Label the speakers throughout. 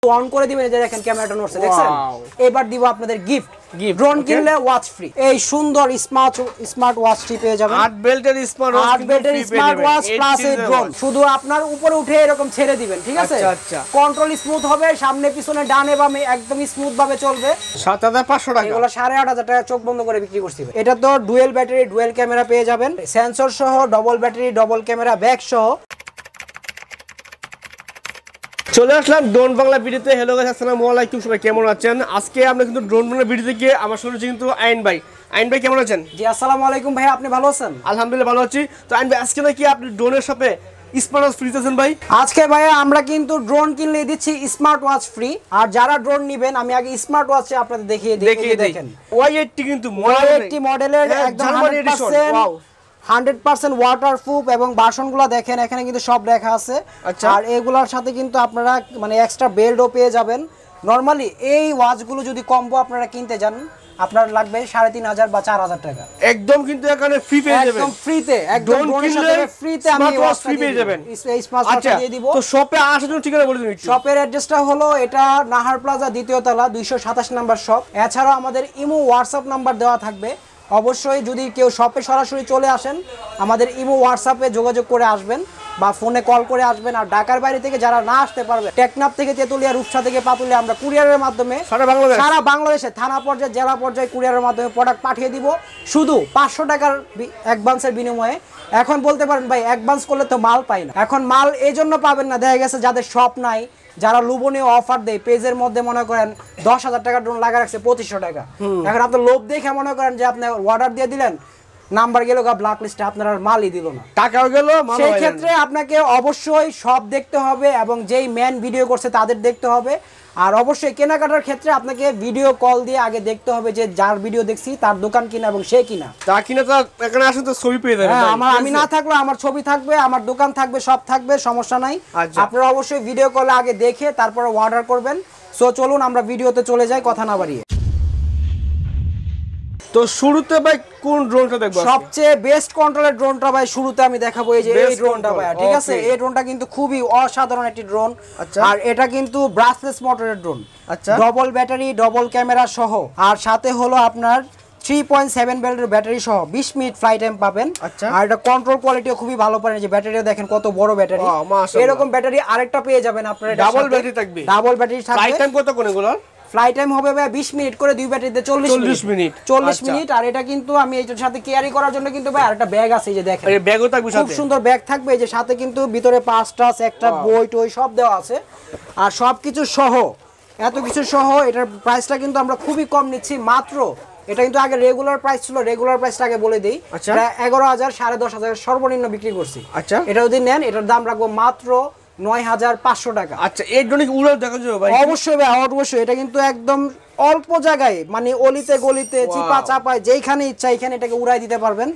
Speaker 1: On করে দিবেন, এই যে দেখেন ক্যামেরাটা নড়ছে, দেখছেন? এবার দিব আপনাদের গিফট, ড্রোন কিনলে ওয়াচ ফ্রি। এই সুন্দর স্মার্ট ওয়াচটি পেয়ে যাবেন।
Speaker 2: 8 বেল্টের
Speaker 1: স্মার্ট ওয়াচ প্লাস এই ড্রোন। শুধু আপনার উপরে উঠে এরকম ছেড়ে দিবেন, ঠিক আছে?
Speaker 2: আচ্ছা।
Speaker 1: কন্ট্রোল স্মুথ হবে, সামনে পিছনে ডানে বামে একদম স্মুথ ভাবে চলবে।
Speaker 2: 7500 টাকা।
Speaker 1: এগুলো 8500 টাকা চোখ বন্ধ করে বিক্রি করছি। এটা তো ডুয়েল ব্যাটারি ডুয়েল ক্যামেরা পেয়ে যাবেন, সেন্সর সহ, double battery double camera back সহ।
Speaker 2: চলে আসলাম ড্রোন বাংলা ভিডিওতে। হ্যালো গাইস, আসসালামু আলাইকুম, সবাই কেমন আছেন? আজকে আমরা কিন্তু ড্রোন বাংলা ভিডিও থেকে আমার শুনছি কিন্তু আইন ভাই কেমন আছেন?
Speaker 1: জি আসসালামু আলাইকুম ভাই, আপনি ভালো আছেন?
Speaker 2: আলহামদুলিল্লাহ ভালো আছি। তো আইন ভাই, আজকে নাকি আপনি ড্রোনের সাথে স্মার্ট ওয়াচ ফ্রি দিতেছেন ভাই?
Speaker 1: আজকে ভাই আমরা কিন্তু ড্রোন কিনলে দিচ্ছি স্মার্ট ওয়াচ ফ্রি। আর যারা ড্রোন নেবেন, আমি আগে স্মার্ট ওয়াচ আপনাদের দেখিয়ে দেখেন।
Speaker 2: Y80 কিন্তু
Speaker 1: মডেলের একদম 100% ওয়াটারপ্রুফ এবং বাসনগুলো দেখেন এখানে কিন্তু সব লেখা আছে। আর এগুলোর সাথে কিন্তু আপনারা মানে এক্সট্রা বেল্টও পেয়ে যাবেন। নরমালি এই ওয়াচগুলো যদি কম্বো আপনারা কিনতে যান, আপনার লাগবে 3500 বা 4000 টাকা।
Speaker 2: একদম কিন্তু এখানে ফ্রি পেয়ে যাবেন,
Speaker 1: একদম ফ্রিতে, একদম ড্রোনের সাথে ফ্রিতে আমি ওয়াচ ফ্রি পেয়ে যাবেন। এই স্মার্ট ওয়াচটা দিয়ে দিব।
Speaker 2: তো শপে আসার জন্য ঠিকানা বলে দিন একটু।
Speaker 1: শপের অ্যাড্রেসটা হলো এটা নাহার প্লাজা দ্বিতীয় তলা 227 নাম্বার শপ। এছাড়াও আমাদের ইমো হোয়াটসঅ্যাপ নাম্বার দেওয়া থাকবে। অবশ্যই যদি কেউ শপে সরাসরি চলে আসেন, আমাদের ইমো হোয়াটসঅ্যাপে যোগাযোগ করে আসবেন বা ফোনে কল করে আসবেন। আর ঢাকার বাইরে থেকে যারা না আসতে পারবে, টেকনাফ থেকে তেতুলিয়া, রূপসা থেকে পাতুলিয়া, আমরা কুরিয়ারের মাধ্যমে সারা বাংলাদেশে থানা পর্যায়ে জেলা পর্যায়ে কুরিয়ারের মাধ্যমে প্রোডাক্ট পাঠিয়ে দিব, শুধু 500 টাকার অ্যাডভান্সের বিনিময়ে। এখন বলতে পারেন ভাই অ্যাডভান্স করলে তো মাল পাই না। এখন মাল এই জন্য পাবেন না, দেখা গেছে যাদের শপ নাই, যারা লোভনীয় অফার দেয় পেজের মধ্যে, মনে করেন 10,000 টাকা ড্রোন লাগা রাখছে 2500 টাকা। এখন আপনার লোভ দেখে মনে করেন যে আপনি অর্ডার দিয়ে দিলেন, নাম্বার গেল গা ব্ল্যাক লিস্টে, আপনার আর মালই দিল না,
Speaker 2: টাকাও গেল।
Speaker 1: সেই ক্ষেত্রে আপনাকে অবশ্যই সব দেখতে হবে এবং যেই ম্যান ভিডিও করছে তাদের দেখতে হবে। আর অবশ্যই কেনাকাটার ক্ষেত্রে আপনাকে ভিডিও কল দিয়ে আগে দেখতে হবে যে যার ভিডিও দেখছি তার দোকান কিনা এবং সে কিনা।
Speaker 2: তা কিনা তো এখানে আসলে তো ছবি পেয়ে যাবেন।
Speaker 1: আমি না থাকলেও আমার ছবি থাকবে, আমার দোকান থাকবে, সব থাকবে, সমস্যা নাই। আপনারা অবশ্যই ভিডিও কলে আগে দেখে তারপরে অর্ডার করবেন। সো চলুন আমরা ভিডিওতে চলে যাই, কথা না বাড়িয়ে।
Speaker 2: তো শুরুতে ভাই কোন ড্রোনটা দেখব?
Speaker 1: সবচেয়ে বেস্ট কন্ট্রোলের ড্রোনটা ভাই শুরুতে আমি দেখাবো, এই যে এই ড্রোনটা ভাই, ঠিক আছে? এই ড্রোনটা কিন্তু খুবই অসাধারণ একটি ড্রোন। আর এটা কিন্তু ব্রাসলেস মোটরের drone, double battery double camera সহ। আর সাথে হলো আপনার 3.7 ভোল্টের ব্যাটারি সহ 20 মিনিট ফ্লাই টাইম পাবেন। আর এটা কন্ট্রোল কোয়ালিটিও খুবই ভালো পারেন, যে ব্যাটারিটা দেখেন কত বড় ব্যাটারি। এরকম ব্যাটারি আরেকটা পেয়ে যাবেন আপনারা,
Speaker 2: ডাবল ব্যাটারি থাকবে।
Speaker 1: ডাবল ব্যাটারি থাকবে।
Speaker 2: ফ্লাই টাইম কত কোন এগুলো?
Speaker 1: ফ্লাই টাইম হবে ভাই 20 মিনিট করে, দুই ব্যাটারিতে 40 মিনিট। আর এটা কিন্তু আমি এটার সাথে ক্যারি করার জন্য কিন্তু ভাই আরেকটা ব্যাগ আছে, এই যে দেখেন,
Speaker 2: এই ব্যাগও থাকবে সাথে,
Speaker 1: খুব সুন্দর ব্যাগ থাকবে। এই যে সাথে কিন্তু ভিতরে পাঁচটা একটা বই টই সব দেওয়া আছে। আর সবকিছু সহ, এত কিছু সহ এটার প্রাইসটা কিন্তু আমরা খুবই কম নিচ্ছি, মাত্র এটা কিন্তু আগে রেগুলার প্রাইস ছিল, রেগুলার প্রাইসটা আগে বলে দেই, 11,000 10,500 সর্বনিম্ন বিক্রি করছি। এটা যদি নেন এটার দাম রাখবো মাত্র 9,500 টাকা।
Speaker 2: আচ্ছা, এই ড্রোন কি উড়াল দেখা যাবে ভাই?
Speaker 1: অবশ্যই ভাই, অবশ্যই। এটা কিন্তু একদম অল্প জায়গায়, মানে অলিতে গলিতে চিপা চাপায় যেখানে ইচ্ছা এখানে এটাকে উড়াই দিতে পারবেন।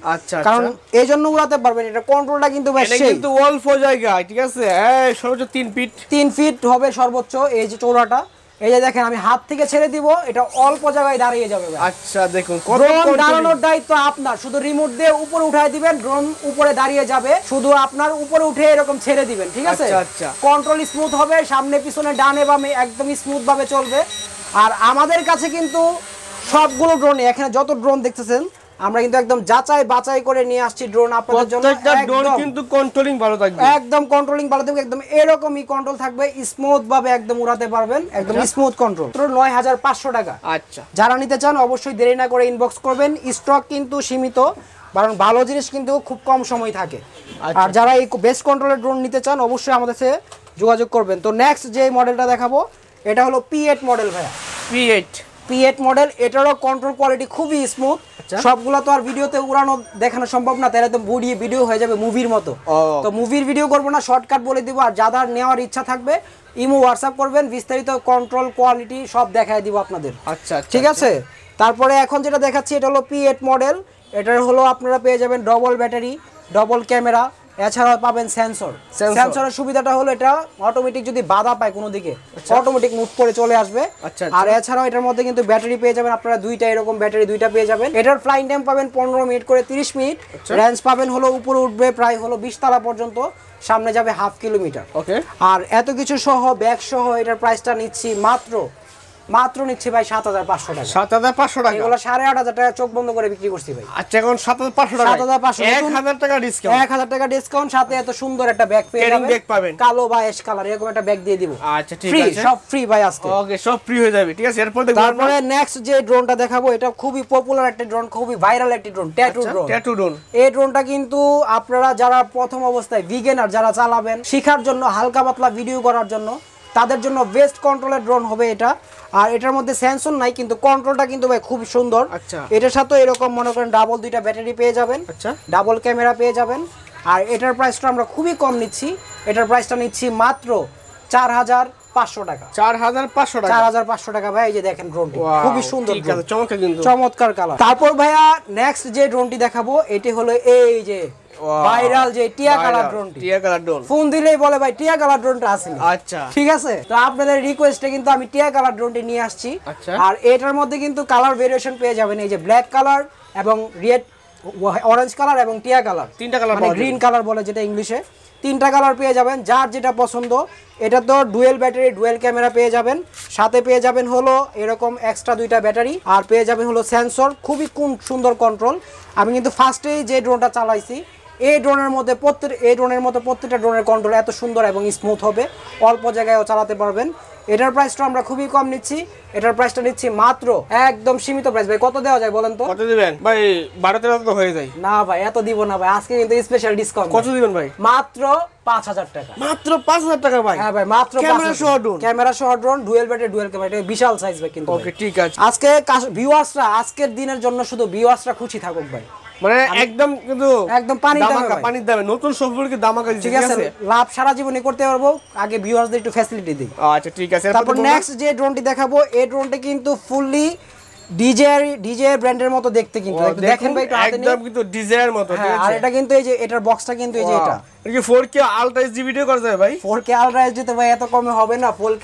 Speaker 1: কারণ এই জন্য উড়াতে পারবেন, এটা কন্ট্রোলটা কিন্তু ভাই
Speaker 2: এটা কিন্তু অল্প জায়গায়, ঠিক আছে? সর্বোচ্চ 3 ফিট
Speaker 1: হবে সর্বোচ্চ। এই যে চৌড়াটা, এই যে দেখেন আমি হাত থেকে ছেড়ে দিব, এটা অল্প জায়গায় দাঁড়িয়ে যাবে।
Speaker 2: আচ্ছা দেখুন,
Speaker 1: ড্রোন দাঁড়ানোর দায়িত্ব আপনার, শুধু রিমোট দিয়ে উপরে উঠাই দিবেন, ড্রোন উপরে দাঁড়িয়ে যাবে, শুধু আপনার উপরে উঠে এরকম ছেড়ে দিবেন, ঠিক আছে? কন্ট্রোল স্মুথ হবে, সামনে পিছনে ডানে বামে একদম স্মুথ ভাবে চলবে। আর আমাদের কাছে কিন্তু সবগুলো ড্রোন, এখানে যত ড্রোন দেখতেছেন আমরা কিন্তু একদম যাচাই বাছাই করে নিয়ে আসছি ড্রোন আপনাদের জন্য।
Speaker 2: প্রত্যেকটা ড্রোন কিন্তু কন্ট্রোলিং ভালো থাকবে,
Speaker 1: একদম কন্ট্রোলিং ভালো থাকবে, একদম এরকমই কন্ট্রোল থাকবে, স্মুথ ভাবে একদম উড়াতে পারবেন, একদম স্মুথ কন্ট্রোল। 9,500 টাকা।
Speaker 2: আচ্ছা,
Speaker 1: যারা নিতে চান অবশ্যই দেরি না করে ইনবক্স করবেন, স্টক কিন্তু সীমিত, কারণ ভালো জিনিস কিন্তু খুব কম সময় থাকে। আর যারা এই বেস্ট কন্ট্রোলের ড্রোন নিতে চান অবশ্যই আমাদের সাথে যোগাযোগ করবেন। তো নেক্সট যে মডেলটা দেখাবো এটা হলো P8 মডেল ভাইয়া। P8 মডেল, এটারও কন্ট্রোল কোয়ালিটি খুবই স্মুথ। সবগুলা তো আর ভিডিওতে উড়ানো দেখানো সম্ভব না, তাহলে তো ভিডিও হয়ে যাবে মুভির মতো। তো মুভির ভিডিও করবো না, শর্টকাট বলে দিব। আর যাদের নেওয়ার ইচ্ছা থাকবে ইমো হোয়াটসঅ্যাপ করবেন, বিস্তারিত কন্ট্রোল কোয়ালিটি সব দেখায় দিব আপনাদের। আচ্ছা, ঠিক আছে। তারপরে এখন যেটা দেখাচ্ছি এটা হলো P8 মডেল। এটার হলো আপনারা পেয়ে যাবেন ডবল ব্যাটারি ডবল ক্যামেরা, এছাড়াও পাবেন সেন্সরের সুবিধাটা হলো এটা অটোমেটিক যদি বাধা পায় কোনো দিকে অটোমেটিক মুভ করে চলে আসবে। আর এছাড়াও এটার মধ্যে কিন্তু ব্যাটারি পেয়ে যাবেন আপনারা দুইটা, এরকম ব্যাটারি দুইটা পেয়ে যাবেন। এটার ফ্লাইং টাইম পাবেন 15 মিনিট করে 30 মিনিট। রেঞ্জ পাবেন হলো উপরে উঠবে প্রায় হলো 20 তলা পর্যন্ত। সামনে যাবে 1/2 কিলোমিটার।
Speaker 2: ওকে।
Speaker 1: আর এত কিছু সহ ব্যাগ সহ এটার প্রাইসটা নিচ্ছি মাত্র নিচ্ছি ভাই 7,500 টাকা।
Speaker 2: 7,500 টাকা।
Speaker 1: এগুলো 8,500 টাকা চোখ বন্ধ করে বিক্রি করছি ভাই।
Speaker 2: আচ্ছা এখন 7,500 টাকা।
Speaker 1: 7,500
Speaker 2: 1000 টাকা ডিসকাউন্ট।
Speaker 1: 1000 টাকা ডিসকাউন্ট, সাথে এত সুন্দর একটা ব্যাগ পেয়ে
Speaker 2: ক্যারিং
Speaker 1: যাবেন।
Speaker 2: ব্যাগ পাবেন।
Speaker 1: কালো বা অ্যাশ কালার এরকম একটা ব্যাগ দিয়ে দিব।
Speaker 2: আচ্ছা ঠিক
Speaker 1: ফ্রি,
Speaker 2: আছে।
Speaker 1: সব ফ্রি ভাই আজকে।
Speaker 2: ওকে, সব ফ্রি হয়ে যাবে। ঠিক আছে, এরপর দেখব
Speaker 1: তারপরে নেক্সট যে ড্রোনটা দেখাবো এটা খুবই পপুলার একটা ড্রোন, খুবই ভাইরাল একটা drone, tattoo drone.
Speaker 2: Tattoo drone.
Speaker 1: এই ড্রোনটা কিন্তু আপনারা যারা প্রথম অবস্থায় বিগিনার যারা চালাবেন, শেখার জন্য, হালকা পাতলা ভিডিও করার জন্য, তাদের জন্য বেস্ট কন্ট্রোলের ড্রোন হবে এটা। আর এটার মধ্যে সেন্সর নাই কিন্তু কন্ট্রোলটা কিন্তু ভাই খুব সুন্দর।
Speaker 2: আচ্ছা।
Speaker 1: এটার সাথে এরকম মনে করেন ডাবল 2টা ব্যাটারি পেয়ে যাবেন।
Speaker 2: আচ্ছা।
Speaker 1: ডাবল ক্যামেরা পেয়ে যাবেন। আর এটার প্রাইসটা আমরা খুবই কম নিচ্ছি, এটার প্রাইসটা নিচ্ছি মাত্র 4,500 টাকা।
Speaker 2: 4,500 টাকা।
Speaker 1: 4,500 টাকা ভাই। এই যে দেখেন ড্রোনটি খুবই সুন্দর,
Speaker 2: ঠিক আছে, চমৎকার কিন্তু।
Speaker 1: চমৎকার কালার। তারপর ভাইয়া নেক্সট যে ড্রোনটি দেখাবো এটি হলো এই যে ভাইরাল যে টিয়া কালার ড্রোনটি।
Speaker 2: টিয়া কালার ড্রোন।
Speaker 1: ফোন দিলেই বলে ভাই টিয়া কালার ড্রোনটা আছে।
Speaker 2: আচ্ছা
Speaker 1: ঠিক আছে, তো আপনাদের রিকোয়েস্টে কিন্তু আমি টিয়া কালার ড্রোনটি নিয়ে আসছি।
Speaker 2: আচ্ছা।
Speaker 1: আর এটার মধ্যে কিন্তু কালার ভেরিয়েশন পেয়ে যাবেন, এই যে ব্ল্যাক কালার এবং রেড, অরেঞ্জ কালার এবং টিয়া কালার।
Speaker 2: 3টা কালার
Speaker 1: মানে গ্রিন কালার বলে যেটা ইংলিশে। 3টা কালার পেয়ে যাবেন, যার যেটা পছন্দ। এটা তো ডুয়েল ব্যাটারি, ডুয়েল ক্যামেরা পেয়ে যাবেন, সাথে পেয়ে যাবেন হলো এরকম এক্সট্রা 2টা ব্যাটারি, আর পেয়ে যাবেন হলো সেন্সর। খুবই সুন্দর কন্ট্রোল। আমি কিন্তু ফার্স্টেই যে ড্রোনটা চালাইছি, এই ড্রোনের মধ্যে প্রত্যেকটা ড্রোনের কন্ট্রোল এত সুন্দর এবং স্মুথ হবে, অল্প জায়গায়ও চালাতে পারবেন। এটার প্রাইসটা আমরা খুবই কম নিচ্ছি, এটার প্রাইসটা নিচ্ছি মাত্র একদম সীমিত প্রাইস। ভাই কত দেওয়া যায় বলেন তো?
Speaker 2: কত দিবেন ভাই? 12-13 তো হয়ে যায়।
Speaker 1: না ভাই এত দিব না ভাই, আজকে কিন্তু স্পেশাল ডিসকাউন্ট।
Speaker 2: কত দিবেন ভাই?
Speaker 1: মাত্র 5,000 টাকা।
Speaker 2: মাত্র 5,000 টাকা ভাই?
Speaker 1: হ্যাঁ ভাই, মাত্র
Speaker 2: ক্যামেরা সহ ড্রোন।
Speaker 1: ক্যামেরা সহ drone, dual battery, dual camera, এটা বিশাল সাইজ ভাই কিন্তু।
Speaker 2: ওকে ঠিক আছে।
Speaker 1: আজকে ভিউয়ার্সরা, আজকের দিনের জন্য শুধু ভিউয়ার্সরা খুশি থাকুক ভাই।
Speaker 2: মানে একদম কিন্তু
Speaker 1: একদম পানির দামে ভাই।
Speaker 2: পানির দামে নতুন সবগুলোকে দামাকা দিচ্ছি।
Speaker 1: ঠিক আছে, লাভ সারা জীবনে করতে পারবো, আগে ভিউয়ার্সদের একটু ফ্যাসিলিটি দিই।
Speaker 2: আচ্ছা ঠিক আছে।
Speaker 1: তারপর নেক্সট যে ড্রোনটি দেখাবো, এই ড্রোনটি কিন্তু ফুললি ডিজে ব্র্যান্ডের মতো দেখতে, কিন্তু দেখেন ভাই একটু হাতে নিয়ে,
Speaker 2: একদম কিন্তু ডিজাইনের মতো। ঠিক আছে।
Speaker 1: আর এটা কিন্তু এই যে এটার বক্সটা কিন্তু এই যে এটা
Speaker 2: কি 4K আলট্রা এইচডি ভিডিও করা যায় ভাই?
Speaker 1: 4K আলট্রা এইচডি তো ভাই এত কমে হবে না। 4K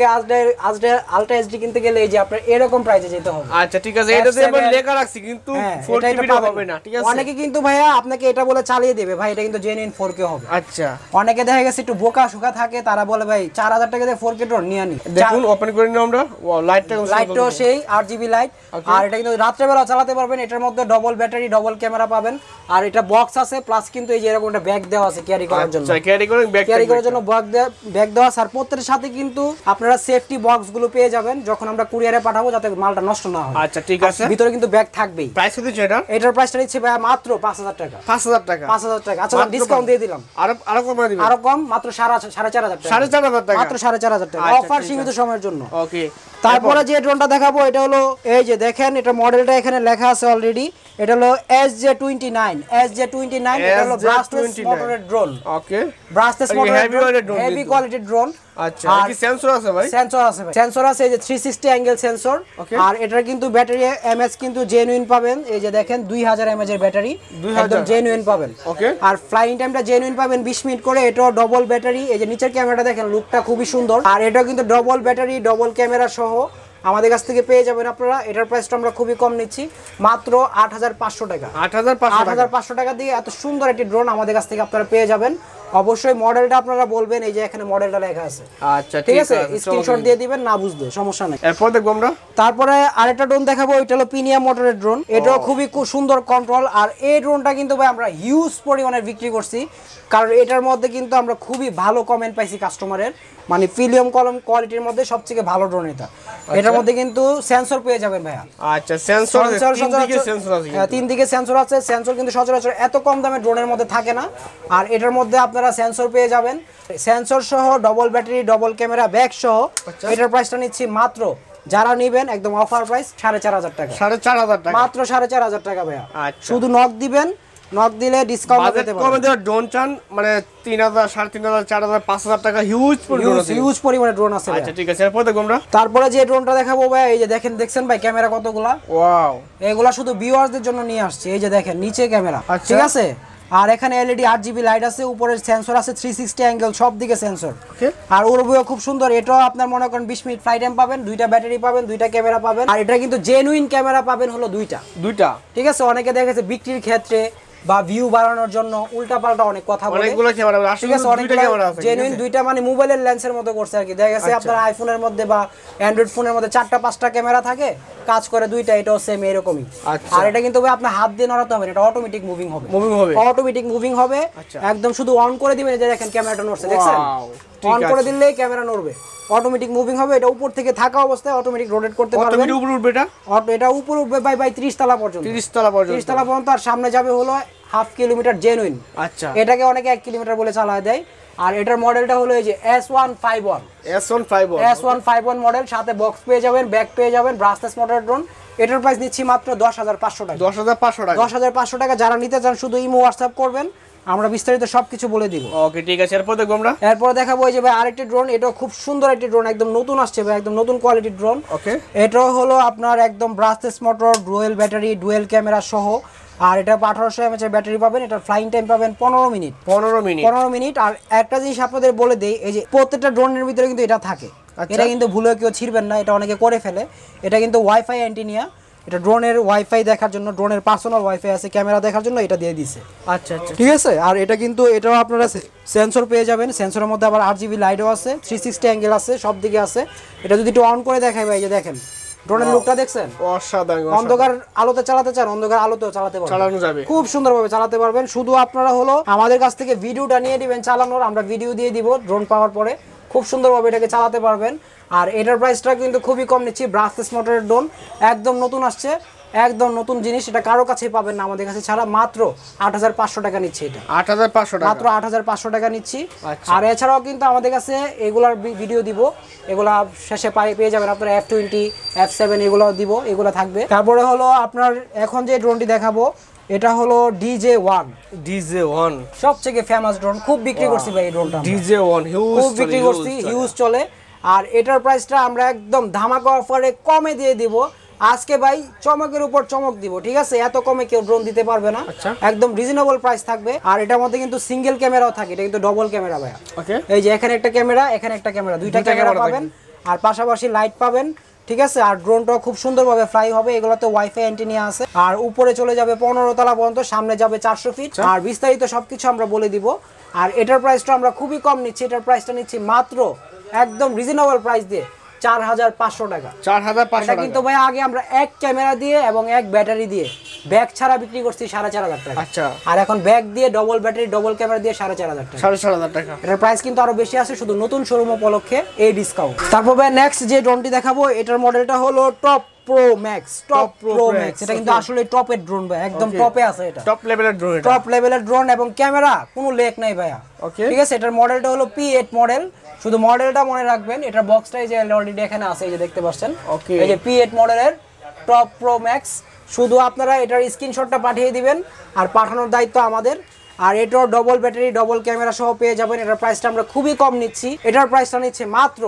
Speaker 1: আলট্রা এইচডি কিনতে গেলে এই যে আপনার এরকম প্রাইসে যেতে হবে।
Speaker 2: আচ্ছা ঠিক আছে, এটাতে আমি লেখা রাখছি কিন্তু 4K ভিডিও হবে না। ঠিক আছে।
Speaker 1: অনেকে কিন্তু ভাইয়া আপনাকে এটা বলে চালিয়ে দেবে ভাই, এটা কিন্তু জেনুইন 4K হবে।
Speaker 2: আচ্ছা।
Speaker 1: অনেকে দেখা গেছে একটু বোকা সুকা থাকে, তারা বলে ভাই 4,000 টাকা দিয়ে 4K ড্রোন নিয়ে আনি।
Speaker 2: দেখুন ওপেন করে নিও আমরা।
Speaker 1: লাইটটাও সেই 8GB লাইট। আর এটা কিন্তু রাত্রেবেলা চালাতে পারবেন। এটার মধ্যে ডবল ব্যাটারি, ডবল ক্যামেরা পাবেন। আর এটা বক্স আছে, প্লাস কিন্তু এই যে এরকম একটা ব্যাগ দেওয়া আছে ক্যারি করার জন্য।
Speaker 2: আচ্ছা, ক্যারি করার জন্য
Speaker 1: ব্যাগ দেওয়া আছে। আর প্রত্যেকটার সাথে কিন্তু আপনারা সেফটি বক্স গুলো পেয়ে যাবেন যখন আমরা কুরিয়ারে পাঠাবো, যাতে মালটা নষ্ট না হয়।
Speaker 2: আচ্ছা ঠিক আছে।
Speaker 1: ভিতরে কিন্তু ব্যাগ থাকবেই।
Speaker 2: প্রাইস কত আছে এটা?
Speaker 1: এটার প্রাইসটা নিচ্ছে ভাই মাত্র 5,000 টাকা।
Speaker 2: 5,000 টাকা?
Speaker 1: 5,000 টাকা। আচ্ছা ডিসকাউন্ট দিয়ে দিলাম।
Speaker 2: আরো কম দিবেন?
Speaker 1: আরো কম, মাত্র 4,500 টাকা।
Speaker 2: 4,500 টাকা?
Speaker 1: মাত্র 4,500 টাকা।
Speaker 2: আচ্ছা,
Speaker 1: অফার
Speaker 2: ঠিক
Speaker 1: সীমিত
Speaker 2: আছে।
Speaker 1: সময়ের জন্য।
Speaker 2: ওকে।
Speaker 1: তারপরে যে ড্রোনটা দেখাবো এটা হলো এই যে দেখেন, এটা মডেলটা এখানে লেখা আছে অলরেডি। এটা হলো SJ29। এটা হলো ব্রাশলেস মোটরের ড্রোন।
Speaker 2: ওকে।
Speaker 1: ব্রাশলেস মোটরের
Speaker 2: ড্রোন,
Speaker 1: হেভি কোয়ালিটির ড্রোন।
Speaker 2: আচ্ছা, কি সেন্সর আছে ভাই?
Speaker 1: সেন্সর আছে ভাই, সেন্সর আছে এই যে 360 অ্যাঙ্গেল সেন্সর। আর এটার কিন্তু ব্যাটারি এমএএইচ কিন্তু জেনুইন পাবেন। এই যে দেখেন 2000 এমএএইচ এর ব্যাটারি, একদম জেনুইন পাবেন।
Speaker 2: ওকে।
Speaker 1: আর ফ্লাইং টাইমটা জেনুইন পাবেন 20 মিনিট করে। এটাও ডবল ব্যাটারি। এই যে নিচের ক্যামেরাটা দেখেন, লুকটা খুবই সুন্দর। আর এটাও কিন্তু ডবল ব্যাটারি, ডবল ক্যামেরা সহ আমাদের কাছ থেকে পেয়ে যাবেন আপনারা। এটার প্রাইসটা আমরা খুবই কম নিচ্ছি, মাত্র 8,500 টাকা। 8,500 টাকা দিয়ে এত সুন্দর একটি ড্রোন আমাদের কাছ থেকে আপনারা পেয়ে যাবেন। অবশ্যই মডেলটা আপনারা বলবেন, এই যে এখানে মডেলটা লেখা আছে।
Speaker 2: আচ্ছা
Speaker 1: ঠিক আছে, স্ক্রিনশট দিয়ে দিবেন, না বুঝলে সমস্যা নাই।
Speaker 2: এরপর দেখব আমরা।
Speaker 1: তারপরে আরেকটা ড্রোন দেখাবো, এটা হলো পিনিয়া মোটরের ড্রোন। এটাও খুবই সুন্দর কন্ট্রোল। আর এই ড্রোনটা কিন্তু ভাই আমরা হিউজ পরিমাণে বিক্রি করছি, কারণ এটার মধ্যে কিন্তু আমরা খুবই ভালো কমেন্ট পাইছি কাস্টমারের। মানে প্রিমিয়াম কলম কোয়ালিটির মধ্যে সবথেকে ভালো ড্রোন এটা। এটার মধ্যে কিন্তু সেন্সর পেয়ে যাবেন ভাইয়া।
Speaker 2: আচ্ছা, সেন্সর তিন দিকে সেন্সর আছে।
Speaker 1: হ্যাঁ, 3 দিকে সেন্সর আছে। সেন্সর কিন্তু সচরাচর এত কম দামে ড্রোনের মধ্যে থাকে না। আর এটার মধ্যে আপনারা সেন্সর পেয়ে যাবেন, সেন্সর সহ, double battery, double camera, bag সহ। এটার প্রাইসটা নিচ্ছি মাত্র, যারা নেবেন একদম অফার প্রাইস 4,500 টাকা।
Speaker 2: 4,500 টাকা?
Speaker 1: মাত্র 4,500 টাকা ভাইয়া।
Speaker 2: আচ্ছা।
Speaker 1: শুধু নক দিবেন, নক দিলে ডিসকাউন্ট পেতে পারবেন।
Speaker 2: কমে দেওয়ার ড্রোন চান মানে 3,000, 3,500, 4,000, 5,000 টাকা হিউজ
Speaker 1: পরিমাণে ড্রোন আছে।
Speaker 2: আচ্ছা ঠিক আছে, এরপর দেখব আমরা।
Speaker 1: তারপরে যে ড্রোনটা দেখাবো ভাই, এই যে দেখছেন ভাই ক্যামেরা কতগুলা।
Speaker 2: ওয়াও,
Speaker 1: এগুলা শুধু ভিউয়ারদের জন্য নিয়ে আসছে। এই যে দেখেন নিচে ক্যামেরা, ঠিক আছে। আর এখানে এলইডি 8GB লাইট আছে, উপরে সেন্সর আছে 360 অ্যাঙ্গেল, সব দিকে সেন্সর। আর ওরবিও খুব সুন্দর। এটাও আপনার মনে করেন 20 মিনিট ফ্লাইট টাইম পাবেন, 2টা ব্যাটারি পাবেন, 2টা ক্যামেরা পাবেন। আর এটা কিন্তু জেনুইন ক্যামেরা পাবেন হলো দুইটা।
Speaker 2: দুইটা?
Speaker 1: ঠিক আছে। অনেকে দেখেছে বিক্রির ক্ষেত্রে বা ভিউ বাড়ানোর জন্য উল্টাপাল্টা অনেক কথা বলে,
Speaker 2: অনেকগুলো ক্যামেরা আছে,
Speaker 1: ঠিক আছে,
Speaker 2: দুইটা ক্যামেরা আছে,
Speaker 1: জেনুইন দুইটা মানে মোবাইলের লেন্সের মতো করছে আর কি। দেখা গেছে আপনার আইফোনের মধ্যে বা অ্যান্ড্রয়েড ফোনের মধ্যে 4টা 5টা ক্যামেরা থাকে, কাজ করে দুইটা, এটাও সেম এরকমই। আর এটা কিন্তু ভাই আপনি হাত দিয়ে নড়াতে হবে না, এটা অটোমেটিক মুভিং হবে, অটোমেটিক মুভিং হবে। একদম শুধু অন করে দিবেন, এই যে দেখেন ক্যামেরাটা নড়ছে, দেখছেন? অন করে দিলেই ক্যামেরা নড়বে, অটোমেটিক মুভিং হবে। এটা উপর থেকে থাকা অবস্থায় অটোমেটিক রোটেট করতে পারবেন।
Speaker 2: কত মিটার উপরে উঠবে এটা?
Speaker 1: এটা উপর উঠবে ভাই 30 তলা পর্যন্ত,
Speaker 2: 30 তলা পর্যন্ত,
Speaker 1: 30 তলা পর্যন্ত। আর সামনে যাবে হলো 1/2 কিলোমিটার জেনুইন।
Speaker 2: আচ্ছা,
Speaker 1: এটাকে অনেকে 1 কিলোমিটার বলে চালায় দেয়। আর এটার মডেলটা হলো এই যে S151 মডেল, সাথে বক্স পেয়ে যাবেন, ব্যাক পেয়ে যাবেন, ব্রাসলেস মোটর ড্রোন। এটার প্রাইস নিচ্ছি মাত্র 10,500 টাকা। 10,500 টাকা। যারা নিতে চান শুধু ইমো হোয়াটসঅ্যাপ করবেন, আমরা বিস্তারিত সবকিছু বলে দিব।
Speaker 2: ওকে, ঠিক আছে। এরপর দেখবো আমরা,
Speaker 1: এরপর দেখাবো এই যে ভাই আরেকটি ড্রোন, এটা খুব সুন্দর একটি ড্রোন, একদম নতুন আসছে ভাই, একদম নতুন কোয়ালিটির ড্রোন।
Speaker 2: ওকে,
Speaker 1: এটাও হলো আপনার একদম brushless motor, dual battery, dual camera সহ। আর এটা 1800 mAh এর ব্যাটারি পাবেন। এটার ফ্লাইং টাইম পাবেন 15 মিনিট। আর একটা জিনিস আপনাদের বলে দেই, এই যে প্রত্যেকটা ড্রোনের ভিতরে কিন্তু এটা থাকে, এটা কিন্তু ভুলে কেউ ছিড়বেন না, এটা অনেকে করে ফেলে। এটা কিন্তু ওয়াইফাই অ্যান্টিনিয়া, এটা ড্রোনের ওয়াইফাই দেখার জন্য, ড্রোনের পার্সোনাল ওয়াইফাই আছে, ক্যামেরা দেখার জন্য এটা দিয়ে দিছে।
Speaker 2: আচ্ছা,
Speaker 1: ঠিক আছে। আর এটা কিন্তু এটাও আপনারা সেন্সর পেয়ে যাবেন, সেন্সরের মধ্যে আবার 8GB লাইটও আছে, 360 অ্যাঙ্গেল আছে, সব দিকে আছে। এটা যদি একটু অন করে দেখাই ভাই, এই যে দেখেন ড্রোনের লুকটা দেখছেন,
Speaker 2: অসাধারণ।
Speaker 1: অন্ধকার আলোতে চালাতে চান, অন্ধকার আলোতেও চালাতে পারবেন,
Speaker 2: চালানো যাবে,
Speaker 1: খুব সুন্দরভাবে চালাতে পারবেন। শুধু আপনারা হলো আমাদের কাছ থেকে ভিডিওটা নিয়ে দিবেন চালানোর, আমরা ভিডিও দিয়ে দিব ড্রোন পাওয়ার পরে, খুব সুন্দরভাবে এটাকে চালাতে পারবেন। আর এটার প্রাইসটা কিন্তু খুবই কম নিচ্ছি, ব্রাসলেস মোটরের ড্রোন, একদম নতুন আসছে, একদম নতুন জিনিস, এটা কারো কাছেই পাবেন না আমাদের কাছে ছাড়া। মাত্র 8,500 টাকা নিচ্ছি এটা,
Speaker 2: 8,500 টাকা,
Speaker 1: মাত্র 8,500 টাকা নিচ্ছি। আর এছাড়াও কিন্তু আমাদের কাছে এগুলার ভিডিও দিব, এগুলা শেষে পেয়ে যাবেন আপনার F20, F7 এগুলাও দিব, এগুলা থাকবে। তারপরে হলো আপনার এখন যে ড্রোনটি দেখাবো, এটা হলো DJ1 সবথেকে ফেমাস ড্রোন, খুব বিক্রি করছি ভাই এই ড্রোনটা,
Speaker 2: DJ1
Speaker 1: খুব বিক্রি করছি, হিউজ চলে। আর এটার প্রাইসটা আমরা একদম ধামাকা অফারে কমে দিয়ে দিব আজকে ভাই, চমকের উপর চমক দিব, ঠিক আছে? এত কমে কেউ ড্রোন দিতে পারবে না, একদম রিজনেবল প্রাইস থাকবে। আর এটার মধ্যে কিন্তু সিঙ্গেল ক্যামেরাও থাকে, এটা কিন্তু ডবল ক্যামেরা ভাই। এই যে এখানে একটা ক্যামেরা, এখানে একটা ক্যামেরা, দুইটা ক্যামেরা পাবেন, আর পাশাপাশি লাইট পাবেন, ঠিক আছে? আর ড্রোনটাও খুব সুন্দরভাবে ফ্লাই হবে, এগুলোতে ওয়াইফাই অ্যান্টেনা আছে। আর উপরে চলে যাবে 15 তলা পর্যন্ত, সামনে যাবে 400 ফিট। আর বিস্তারিত সবকিছু আমরা বলে দিব। আর এটার প্রাইসটা আমরা খুবই কম নিচ্ছি, এটার প্রাইসটা নিচ্ছি মাত্র একদম রিজনেবল প্রাইস দিয়ে 4,500 টাকা।
Speaker 2: 4,500 টাকা
Speaker 1: কিন্তু ভাই আগে আমরা এক ক্যামেরা দিয়ে এবং এক ব্যাটারি দিয়ে ব্যাগ ছাড়া বিক্রি করছি 4,500 টাকা।
Speaker 2: আচ্ছা,
Speaker 1: আর এখন ব্যাগ দিয়ে ডবল ব্যাটারি ডবল ক্যামেরা দিয়ে 4,500 টাকা।
Speaker 2: 4,500 টাকা।
Speaker 1: এটার প্রাইস কিন্তু আরো বেশি আছে, শুধু নতুন শোরুম উপলক্ষে এই ডিসকাউন্ট। তারপর ভাই নেক্সট যে ড্রোনটি দেখাবো, এটার মডেলটা হলো টপ প্রো ম্যাক্স। এটা কিন্তু আসলে টপের ড্রোন ভাই, একদম টপে আছে, এটা
Speaker 2: টপ লেভেলের ড্রোন,
Speaker 1: টপ লেভেলের ড্রোন, এবং ক্যামেরা কোনো লেক নাই ভাইয়া, ঠিক আছে? এটার মডেলটা হলো P8 মডেল, শুধু মডেলটা মনে রাখবেন। এটার বক্সটা এই যে অলরেডি এখানে আছে, এই যে দেখতে পাচ্ছেন, এই যে P8 মডেলের টপ প্রো ম্যাক্স। শুধু আপনারা এটার স্ক্রিনশটটা পাঠিয়ে দিবেন, আর পাঠানোর দায়িত্ব আমাদের। আর এটাও ডবল ব্যাটারি ডবল ক্যামেরা সহ পেয়ে যাবেন। এটার প্রাইসটা আমরা খুবই কম নিচ্ছি, এটার প্রাইসটা নিচ্ছে মাত্র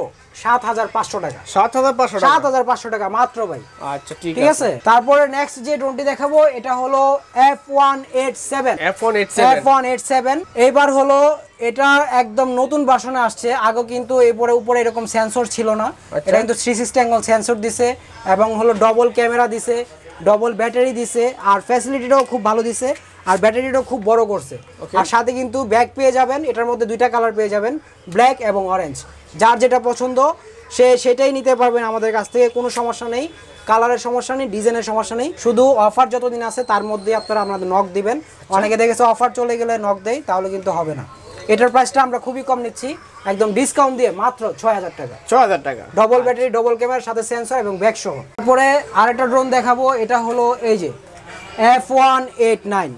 Speaker 1: 7,500 টাকা। 7,500 টাকা মাত্র ভাই।
Speaker 2: আচ্ছা, ঠিক
Speaker 1: আছে। তারপরে নেক্সট যে ড্রোনটি দেখাবো, এটা হলো F187। এবার হলো এটা একদম নতুন ভার্সনে আসছে, আগে কিন্তু উপরে এরকম সেন্সর ছিল না। এটা কিন্তু 360 অ্যাঙ্গেল সেন্সর দিছে, এবং হলো ডবল ক্যামেরা দিছে, ডবল ব্যাটারি দিছে, আর ফ্যাসিলিটিটাও খুব ভালো দিছে, আর ব্যাটারিটাও খুব বড় করছে। আর সাথে কিন্তু ব্যাগ পেয়ে যাবেন, এটার মধ্যে দুইটা কালার পেয়ে যাবেন, ব্ল্যাক এবং অরেঞ্জ। যার যেটা পছন্দ সেটাই নিতে পারবেন আমাদের কাছ থেকে, কোনো সমস্যা নেই, কালারের সমস্যা নেই, ডিজাইনের সমস্যা নেই। শুধু অফার যতদিন আছে তার মধ্যে আপনারা আমাদের নক দিবেন। অনেকে দেখেছে অফার চলে গেলে নক দেয়, তাহলে কিন্তু হবে না। এটার প্রাইসটা আমরা খুবই কম নিচ্ছি, একদম ডিসকাউন্ট দিয়ে মাত্র 6,000 টাকা।
Speaker 2: 6,000 টাকা,
Speaker 1: ডবল ব্যাটারি ডবল ক্যামেরার সাথে সেন্সর এবং ব্যাক সহ। তারপরে আরেকটা ড্রোন দেখাবো, এটা হলো এই যে F189।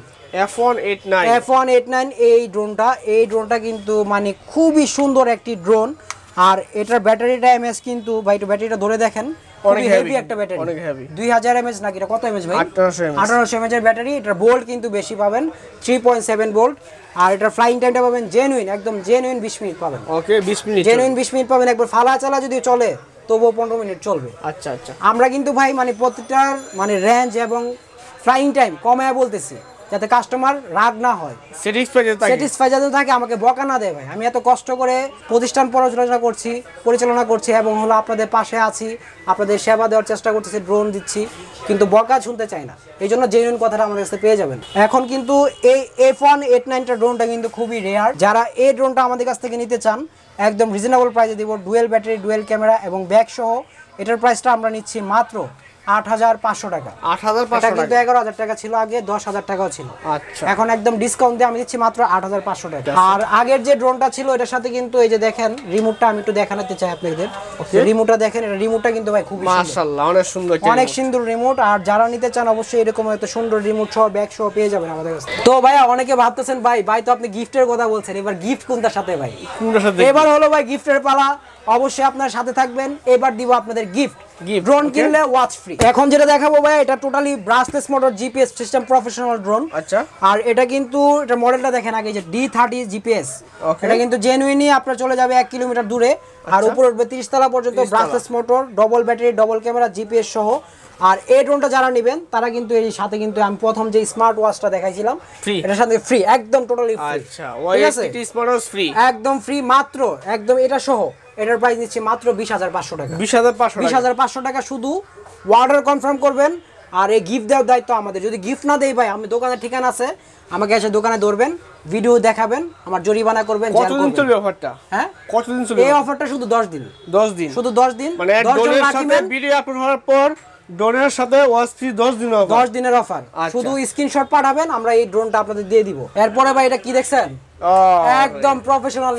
Speaker 1: এই ড্রোনটা কিন্তু মানে খুবই সুন্দর একটি ড্রোন। আর এটার ব্যাটারিটা এমএস কিন্তু ভাই, একটু ব্যাটারিটা ধরে দেখেন, অনেক হেভি একটা ব্যাটারি, অনেক হেভি। 2000 এমএস নাকি, এটা কত এমএস ভাই? 1800 এমএস এর ব্যাটারি। এটার ভোল্ট কিন্তু বেশি পাবেন, 3.7 ভোল্ট। আর এটার ফ্লাইং টাইমটা পাবেন জেনুইন, একদম জেনুইন 20 মিনিট পাবেন।
Speaker 2: ওকে, 20 মিনিট,
Speaker 1: জেনুইন 20 মিনিট পাবেন। একবার ফালা চালা যদি চলে তবুও 15 মিনিট চলবে।
Speaker 2: আচ্ছা আচ্ছা।
Speaker 1: আমরা কিন্তু ভাই মানে প্রত্যেকটার মানে রেঞ্জ এবং ফ্লাইং টাইম কমায় বলতেছি, যাতে কাস্টমার রাগ না হয়, স্যাটিসফাই যাতে থাকে, আমাকে বকা না দেয় ভাই। আমি এত কষ্ট করে প্রতিষ্ঠান পরিচালনা করছি এবং হলো আপনাদের পাশে আছি, আপনাদের সেবা দেওয়ার চেষ্টা করতেছি, ড্রোন দিচ্ছি, কিন্তু বকা শুনতে চাই না। এই জন্য জেনুইন কথাটা আমাদের কাছে পেয়ে যাবেন। এখন কিন্তু এই F189 ড্রোনটা কিন্তু খুবই রেয়ার। যারা এই ড্রোনটা আমাদের কাছ থেকে নিতে চান একদম রিজনেবল প্রাইসে দিব, ডুয়েল ব্যাটারি, ডুয়েল ক্যামেরা এবং ব্যাগ সহ। এটার প্রাইসটা আমরা নিচ্ছি মাত্র 8,500 টাকা।
Speaker 2: 8,500
Speaker 1: কিন্তু 11,000 টাকা ছিল আগে, 10,000 টাকাও ছিল।
Speaker 2: আচ্ছা,
Speaker 1: এখন একদম ডিসকাউন্ট দিয়ে আমি দিচ্ছি মাত্র 8,500 টাকা। আর আগের যে ড্রোনটা ছিল এটার সাথে কিন্তু এই যে দেখেন রিমোটটা, আমি একটু দেখাতে চাই আপনাদের। রিমোটটা দেখেন, এটা রিমোটটা কিন্তু ভাই খুব
Speaker 2: মাশাআল্লাহ অনেক সুন্দর,
Speaker 1: অনেক সুন্দর রিমোট। আর যারা নিতে চান অবশ্যই এরকম এত সুন্দর রিমোট সহ ব্যাগ সহ পেয়ে যাবেন আমাদের কাছে। তো ভাইয়া অনেকে ভাবতেছেন ভাই তো আপনি গিফটের কথা বলছেন, এবার গিফট কোনটার সাথে ভাই? এবার হলো ভাই গিফটের পালা, অবশ্যই আপনার সাথে থাকবেন। এবার দিব আপনাদের গিফট, ড্রোন কিনলে ওয়াচ ফ্রি। এখন যেটা দেখাবো ভাই, এটা totally brushless motor GPS system professional drone.
Speaker 2: আচ্ছা,
Speaker 1: আর এটা কিন্তু এটা মডেলটা দেখেন আগে, যে D30 জিপিএস। এটা কিন্তু জেনুইনই আপনার চলে যাবে 1 কিলোমিটার দূরে, আর উপরে উঠবে 30 তলা পর্যন্ত। Brushless motor, double battery, double camera, GPS সহ। আর এই ড্রোনটা যারা নেবেন তারা কিন্তু এই সাথে কিন্তু আমি প্রথম যে স্মার্ট ওয়াচটা দেখাইছিলাম এটার সাথে ফ্রি, একদম টোটালি ফ্রি।
Speaker 2: আচ্ছা, ঠিক আছে, স্মার্ট ওয়াচ ফ্রি,
Speaker 1: একদম ফ্রি, মাত্র একদম এটা সহ। এটার প্রাইস নিচ্ছে মাত্র 20,500 টাকা।
Speaker 2: 20,500
Speaker 1: টাকা শুধু অর্ডার কনফার্ম করবেন। আর এই গিফট দেওয়ার দায়িত্ব আমাদের। যদি গিফট না দেই ভাই, আমি দোকানের ঠিকানা আছে, আমাকে এসে দোকানে ধরবেন, ভিডিও দেখাবেন, আমার জরিমানা করবেন।
Speaker 2: কতদিন চলবে অফারটা?
Speaker 1: হ্যাঁ,
Speaker 2: কতদিন চলবে
Speaker 1: এই অফারটা? শুধু 10 দিন।
Speaker 2: 10 দিন,
Speaker 1: শুধু 10 দিন।
Speaker 2: মানে ডোনের সাথে ভিডিও আপলোড হওয়ার পর ড্রোনের সাথে ওয়াচ ফ্রি 10 দিন অফার।
Speaker 1: 10 দিনের অফার। শুধু স্ক্রিনশট পাঠাবেন, আমরা এই ড্রোনটা আপনাদের দিয়ে দিব। এরপরে ভাই এটা কি দেখছেন? একদম প্রফেশনাল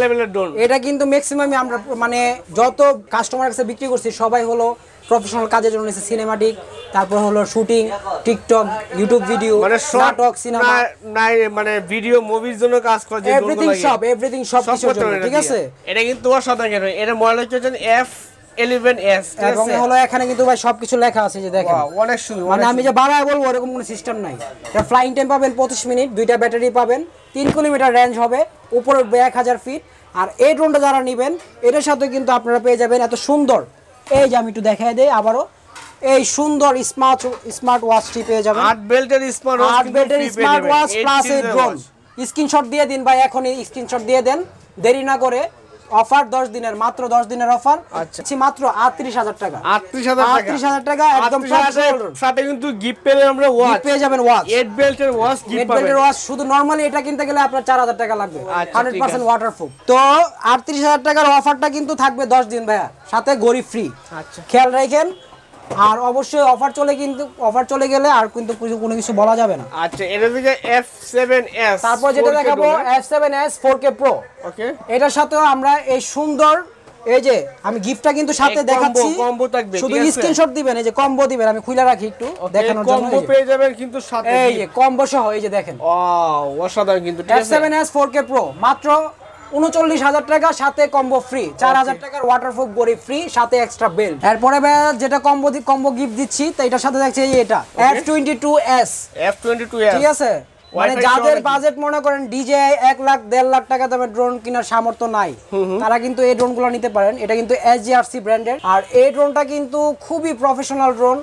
Speaker 2: লেভেলের ড্রোন।
Speaker 1: এটা কিন্তু ম্যাক্সিমাম আমরা মানে যত কাস্টমার কাছে বিক্রি করছি সবাই হলো প্রফেশনাল কাজের জন্য নিছে, সিনেমাটিক, তারপর হলো শুটিং, টিকটক, ইউটিউব ভিডিও,
Speaker 2: মানে
Speaker 1: নাটক, সিনেমা,
Speaker 2: নাই মানে ভিডিও মুভির জন্য কাজ করে, যে
Speaker 1: এভরিথিং সব কিছুর জন্য। ঠিক আছে,
Speaker 2: এটা কিন্তু অসাধারণ। এটা মডেল হচ্ছে F11s,
Speaker 1: এবং হলো এখানে কিন্তু ভাই সবকিছু লেখা আছে, যে দেখেন
Speaker 2: অনেক সুন্দর।
Speaker 1: মানে আমি যে বাড়ায় বলবো এরকম কোনো সিস্টেম নাই। এটা ফ্লাইং টাইম পাবেন 25 মিনিট, দুইটা ব্যাটারি পাবেন, 3 কিলোমিটার রেঞ্জ হবে, উপরে উঠবে 1000 ফিট। আর এই ড্রোনটা যারা নেবেন এটার সাথে কিন্তু আপনারা পেয়ে যাবেন এত সুন্দর, এই যে আমি একটু দেখাই দেই আবারও, এই সুন্দর স্মার্ট ওয়াচটি পেয়ে যাবেন।
Speaker 2: 8 বেল্টের
Speaker 1: স্মার্ট ওয়াচ প্লাস এই ড্রোন। স্ক্রিনশট দিয়ে দিন ভাই, এখনই স্ক্রিনশট দিয়ে দেন, দেরি না করে। অফার 10 দিনের, মাত্র 10 দিনের অফার।
Speaker 2: আচ্ছা,
Speaker 1: মাত্র 38,000 টাকা।
Speaker 2: 38,000
Speaker 1: টাকা একদম
Speaker 2: সাথে কিন্তু গিফট পেলে আমরা ওয়াচ
Speaker 1: পেয়ে যাবেন। ওয়াচ
Speaker 2: 8 বেল্টের ওয়াচ গিফট পাবেন। 8 বেল্টের ওয়াচ
Speaker 1: শুধু নরমালি এটা কিনতে গেলে আপনার 4,000 টাকা লাগবে, 100% ওয়াটারপ্রুফ। তো 38,000 টাকার অফারটা কিন্তু থাকবে 10 দিন ভাইয়া, সাথে গড়ি ফ্রি। আচ্ছা, খেয়াল রাখেন। আর অবশ্যই অফার চলে গেলে আর কিন্তু কোনো কিছু বলা যাবে না।
Speaker 2: আচ্ছা, এটা থেকে F7s,
Speaker 1: তারপর যেটা দেখাবো F7s 4K Pro।
Speaker 2: ওকে,
Speaker 1: এটার সাথেও আমরা এই সুন্দর, এই যে আমি গিফটটা কিন্তু সাথে দেখাচ্ছি,
Speaker 2: কম্বো থাকবে,
Speaker 1: শুধু স্ক্রিনশট দিবেন, এই যে কম্বো দিবেন, আমি খুলে রাখি একটু দেখানোর জন্য।
Speaker 2: কম্বো পেয়ে যাবেন কিন্তু সাথে,
Speaker 1: এই যে কম্বো সহ, এই যে দেখেন,
Speaker 2: অসাধারণ কিন্তু। ঠিক আছে,
Speaker 1: F7s 4K Pro মাত্র 39,000 টাকা, সাথে কম্বো ফ্রি, 4,000 টাকার ওয়াটারপ্রুফ গড়ি ফ্রি, সাথে এক্সট্রা বেল্ট। এরপরে যেটা কম্বো গিফট দিচ্ছি, তো এটার সাথে দেখছি এটা F22s। ঠিক আছে, মানে যাদের বাজেট মনে করেন ডিজে 1 লাখ 1.5 লাখ টাকা দামের ড্রোন কেনার সামর্থ্য নাই, তারা কিন্তু এই ড্রোনগুলো নিতে পারেন। এটা কিন্তু SGRC ব্র্যান্ডের। আর এই ড্রোনটা কিন্তু খুবই প্রফেশনাল ড্রোন,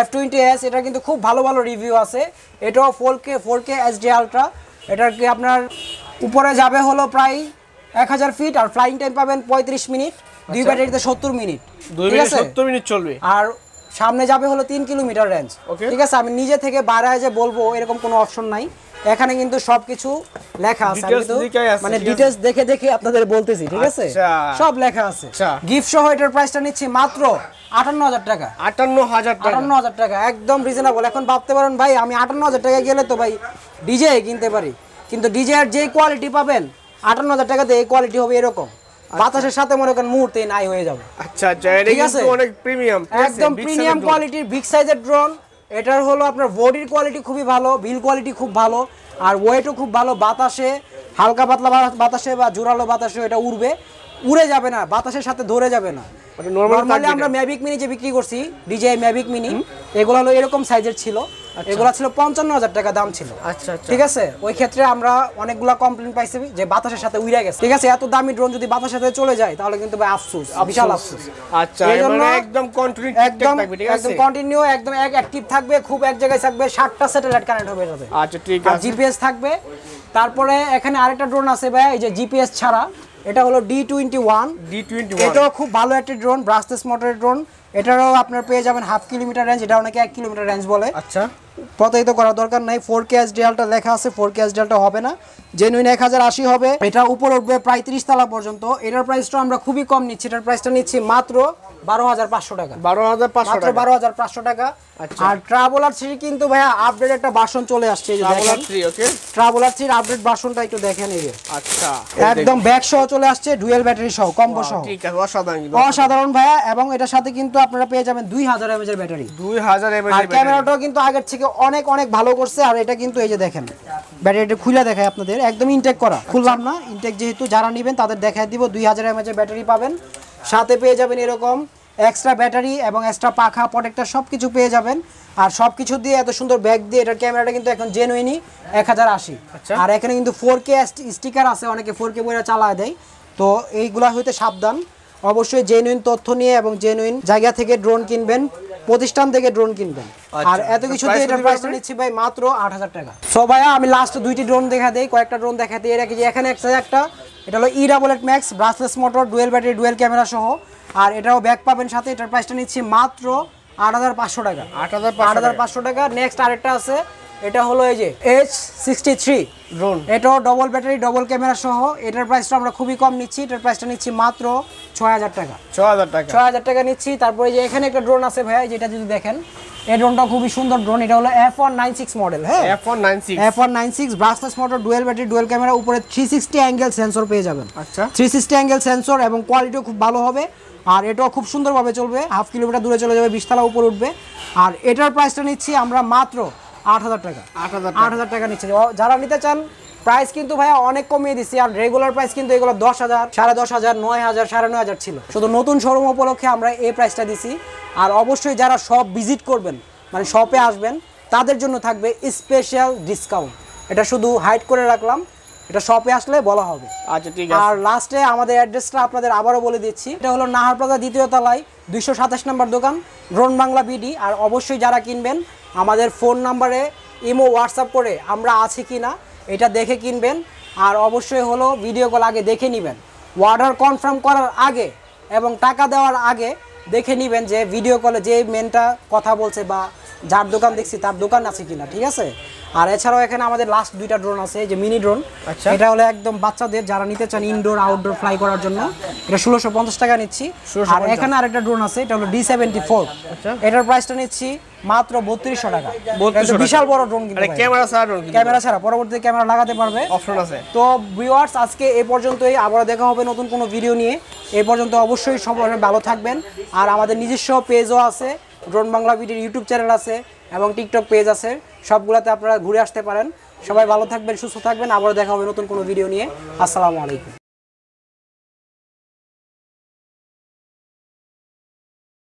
Speaker 1: F20s। এটা কিন্তু খুব ভালো রিভিউ আছে। এটাও 4K HD আলট্রা। এটার কি আপনার উপরে যাবে হলো প্রায় 1000 ফিট, আর ফ্লাইং টাইম পাবেন 35 মিনিট, দুই ব্যাটারিতে 70 মিনিট। ঠিক আছে,
Speaker 2: 70 মিনিট চলবে।
Speaker 1: আর সামনে যাবে হলো 3 কিলোমিটার রেঞ্জ। ঠিক আছে, আমি নিজে থেকে বাড়ায় যে বলবো এরকম কোনো অপশন নাই। এখানে কিন্তু সবকিছু লেখা আছে, মানে ডিটেইলস দেখে দেখে আপনাদের বলতেছি। ঠিক আছে, সব লেখা আছে। গিফট সহ এটার প্রাইসটা নিচ্ছি মাত্র 58,000 টাকা। 58,000 টাকা একদম রিজনেবল। এখন ভাবতে পারেন ভাই আমি 58,000 টাকা গেলে তো ভাই ডিজে কিনতে পারি, কিন্তু ডিজে এর যে কোয়ালিটি পাবেন 58,000 টাকাতে এই কোয়ালিটি হবে এরকম, বাতাসের সাথে মনে করেন মুহূর্তে নাই হয়ে যাবে।
Speaker 2: আচ্ছা, এটা কিন্তু অনেক প্রিমিয়াম,
Speaker 1: একদম প্রিমিয়াম কোয়ালিটির বিগ সাইজের ড্রোন। এটার হলো আপনার বডির কোয়ালিটি খুবই ভালো, বিল কোয়ালিটি খুব ভালো, আর ওয়েটও খুব ভালো। বাতাসে হালকা পাতলা বাতাসে বা জোরালো বাতাসে এটা উড়ে যাবে না, বাতাসের সাথে ধরে যাবে না। নরমালি আমরা ম্যাভিক মিনি যে বিক্রি করছি, ডিজে ম্যাভিক মিনি, এগুলো হলো এরকম সাইজের ছিল। এগুলা ছিল 55,000 টাকা দাম ছিল।
Speaker 2: আচ্ছা আচ্ছা,
Speaker 1: ঠিক আছে, ওই ক্ষেত্রে আমরা অনেকগুলা কমপ্লেইন পাইছি যে বাতাসের সাথে উড়ে গেছে। ঠিক আছে, এত দামি ড্রোন যদি বাতাসের সাথে চলে যায় তাহলে কিন্তু ভাই আফসোস, বিশাল আফসোস।
Speaker 2: আচ্ছা,
Speaker 1: এইজন্য
Speaker 2: মানে একদম কন্টিনিউ
Speaker 1: একদম
Speaker 2: থাকবে, ঠিক আছে,
Speaker 1: একদম কন্টিনিউ, একদম এক অ্যাক্টিভ থাকবে, খুব এক জায়গায় থাকবে, 60টা স্যাটেলাইট কানেক্ট হবে এটাতে।
Speaker 2: আচ্ছা ঠিক
Speaker 1: আর
Speaker 2: আছে,
Speaker 1: জিপিএস থাকবে। তারপরে এখানে আরেকটা ড্রোন আছে ভাই, এই যে জিপিএস ছাড়া, এটা হলো D21। এটাও খুব ভালো একটা ড্রোন, ব্রাসলেস মোটরের ড্রোন। এটারও আপনার পেয়ে যাবেন 1/2 কিলোমিটার রেঞ্জ, এটা অনেকে 1 কিলোমিটার রেঞ্জ বলে।
Speaker 2: আচ্ছা,
Speaker 1: প্রতারিত করার দরকার নাই। 4K HDR-টা লেখা আছে, 4K HDR-টা হবে না, জেনুইন 1080 হবে। এটা উপর উঠবে প্রায় 30 তলা পর্যন্ত। এটার প্রাইসটা আমরা খুবই কম নিচ্ছি, এটার প্রাইসটা নিচ্ছি মাত্র 12,500 টাকা।
Speaker 2: 12,500
Speaker 1: মাত্র
Speaker 2: টাকা,
Speaker 1: 12,500 টাকা।
Speaker 2: আচ্ছা।
Speaker 1: আর ট্রাভেলার 3 কিন্তু ভাইয়া আপডেট একটা ভার্সন চলে আসছে, এই যে দেখেন
Speaker 2: ওকে,
Speaker 1: ট্রাভেলার 3 আপডেট ভার্সনটা একটু দেখেন। এই যে
Speaker 2: আচ্ছা,
Speaker 1: একদম ব্যাক সহ চলে আসছে, ডুয়েল ব্যাটারি সহ, কম্বো সহ।
Speaker 2: ঠিক আছে, অসাধারণ,
Speaker 1: অসাধারণ ভাইয়া। এবং এটার সাথে কিন্তু আপনারা পেয়ে যাবেন 2000 mAh এর ব্যাটারি।
Speaker 2: 2000 mAh
Speaker 1: আর ক্যামেরাটাও কিন্তু আগের থেকে অনেক অনেক ভালো করছে। আর এটা কিন্তু এই যে দেখেন ব্যাটারিটা খুলে দেখায় আপনাদের, একদম ইনটেক করা, খুললাম না, ইনটেক যেহেতু যারা নেবেন তাদের দেখায় দিব। 2000 mAh এর ব্যাটারি পাবেন, সাথে পেয়ে যাবেন এরকম এক্সট্রা ব্যাটারি এবং এক্সট্রা পাখা, প্রোটেক্টর সব কিছু পেয়ে যাবেন। আর সব কিছু দিয়ে এত সুন্দর ব্যাগ দিয়ে, এটার ক্যামেরাটা কিন্তু এখন জেনুইনই 1080। আর এখানে কিন্তু 4K স্টিকার আছে, অনেকে 4K বইটা চালায় দেয়, তো এইগুলা হইতে সাবধান। অবশ্যই জেনুইন তথ্য নিয়ে এবং জেনুইন জায়গা থেকে ড্রোন কিনবেন, প্রতিষ্ঠান থেকে ড্রোন কিনবেন। আর এত কিছু দিয়ে এটার প্রাইসটা নিচ্ছি ভাই মাত্র 8000 টাকা। সো ভাইয়া আমি লাস্ট 2টি ড্রোন দেখা দেই, কয়েকটা ড্রোন দেখা দিই। এর আগে যে এখানে একটা, এটা হলো E88 Max, brushless motor, dual battery, dual camera সহ। আর এটাও ব্যাক পাবেন সাথে। এটার প্রাইসটা নিচ্ছি মাত্র 8500 টাকা। 8500 টাকা। নেক্সট আরেকটা আছে, এটা হলো এই যে H63
Speaker 2: ড্রোন,
Speaker 1: এটাও ডবল ব্যাটারি, ডবল ক্যামেরা সহ। এটার প্রাইসটা আমরা খুবই কম নিচ্ছি, এটার প্রাইসটা নিচ্ছি মাত্র 6000 টাকা।
Speaker 2: 6000 টাকা,
Speaker 1: 6000 টাকা নিচ্ছি। তারপরে যে এখানে একটা ড্রোন আছে ভাই, যেটা যদি দেখেন, এই ড্রোনটা খুবই সুন্দর ড্রোন। এটা হলো F196 মডেল। হ্যাঁ, F196 brushless motor, dual battery, dual camera, উপরে 360 অ্যাঙ্গেল সেন্সর পেয়ে যাবেন।
Speaker 2: আচ্ছা,
Speaker 1: 360 অ্যাঙ্গেল সেন্সর এবং কোয়ালিটিও খুব ভালো হবে। আর এটাও খুব সুন্দরভাবে চলবে, 1/2 কিলোমিটার দূরে চলে যাবে, 20 তলা উপর উঠবে। আর এটার প্রাইসটা নিচ্ছি আমরা মাত্র 8000 টাকা। 8000 টাকা নিচ্ছে। যারা নিতে চান, প্রাইস কিন্তু ভাইয়া অনেক কমিয়ে দিচ্ছি। আর রেগুলার প্রাইস কিন্তু এগুলো 10,000, 10,500, 9,000, 9,500 ছিল। শুধু নতুন শোরুম উপলক্ষে আমরা এই প্রাইসটা দিছি। আর অবশ্যই যারা শপ ভিজিট করবেন, মানে শপে আসবেন, তাদের জন্য থাকবে স্পেশাল ডিসকাউন্ট। এটা শুধু হাইড করে রাখলাম, এটা শপে আসলে বলা হবে।
Speaker 2: আচ্ছা ঠিক আছে।
Speaker 1: আর লাস্টে আমাদের অ্যাড্রেসটা আপনাদের আবারও বলে দিচ্ছি। এটা হলো নাহার প্লাজা 2য় তলায় 227 নম্বর দোকান, ড্রোন বাংলা বিডি। আর অবশ্যই যারা কিনবেন আমাদের ফোন নাম্বারে ইমো হোয়াটসঅ্যাপ করে আমরা আছি কিনা এটা দেখে কিনবেন। আর অবশ্যই হলো ভিডিও কল আগে দেখে নেবেন, অর্ডার কনফার্ম করার আগে এবং টাকা দেওয়ার আগে দেখে নেবেন যে ভিডিও কলে যে মেনটা কথা বলছে বা যার দোকান দেখছি তার দোকান আছে কিনা। ঠিক আছে। আর এছাড়াও এখানে আমাদের লাস্ট 2টা ড্রোন আছে, যে মিনি ড্রোন।
Speaker 2: আচ্ছা,
Speaker 1: এটা হলো একদম বাচ্চাদের, যারা নিতে চান ইনডোর আউটডোর ফ্লাই করার জন্য, এটা 1650 টাকা নিচ্ছি। আর এখানে আরেকটা ড্রোন আছে, এটা হলো D74।
Speaker 2: আচ্ছা,
Speaker 1: এটার প্রাইসটা নিচ্ছি মাত্র 3200 টাকা। বিশাল বড় ড্রোন, কিন্তু
Speaker 2: ক্যামেরা ছাড়া ড্রোন,
Speaker 1: ক্যামেরা ছাড়া, পরবর্তীতে ক্যামেরা লাগাতে পারবে,
Speaker 2: অপশন আছে।
Speaker 1: তো ভিউয়ার্স, আজকে এই পর্যন্তই, আবার দেখা হবে নতুন কোনো ভিডিও নিয়ে। এই পর্যন্ত অবশ্যই সবাই ভালো থাকবেন। আর আমাদের নিজস্ব পেজও আছে, ড্রোন বাংলা ভিডিওর ইউটিউব চ্যানেল আছে এবং টিকটক পেজ আছে, সবগুলোতে আপনারা ঘুরে আসতে পারেন। সবাই ভালো থাকবেন, সুস্থ থাকবেন, আবার দেখা হবে নতুন কোনো ভিডিও নিয়ে। আসসালামু আলাইকুম।